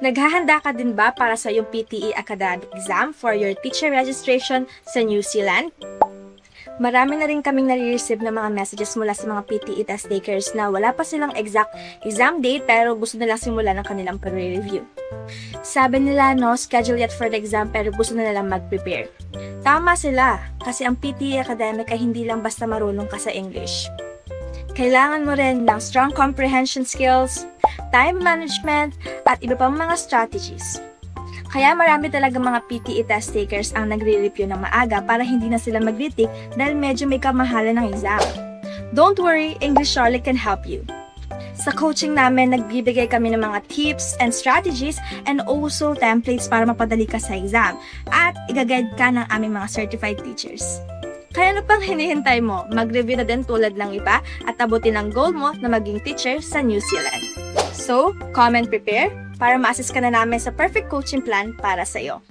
Naghahanda ka din ba para sa iyong PTE academic exam for your teacher registration sa New Zealand? Marami na rin kaming nare-receive ng mga messages mula sa mga PTE test takers na wala pa silang exact exam date pero gusto nilang simulan ng kanilang pre-review. Sabi nila no schedule yet for the exam pero gusto na nilang mag-prepare. Tama sila kasi ang PTE academic ay hindi lang basta marunong ka sa English. Kailangan mo rin ng strong comprehension skills, time management, at iba pang mga strategies. Kaya marami talaga mga PTE test takers ang nagre-review ng maaga para hindi na sila mag-retake dahil medyo may kamahalan ng exam. Don't worry, English Charlotte can help you. Sa coaching namin, nagbibigay kami ng mga tips and strategies and also templates para mapadali ka sa exam at i-guide ka ng aming mga certified teachers. Kaya ano pang hinihintay mo? Mag-review na din tulad ng iba at abutin ang goal mo na maging teacher sa New Zealand. So, comment prepare para ma-assist ka na namin sa perfect coaching plan para sa iyo.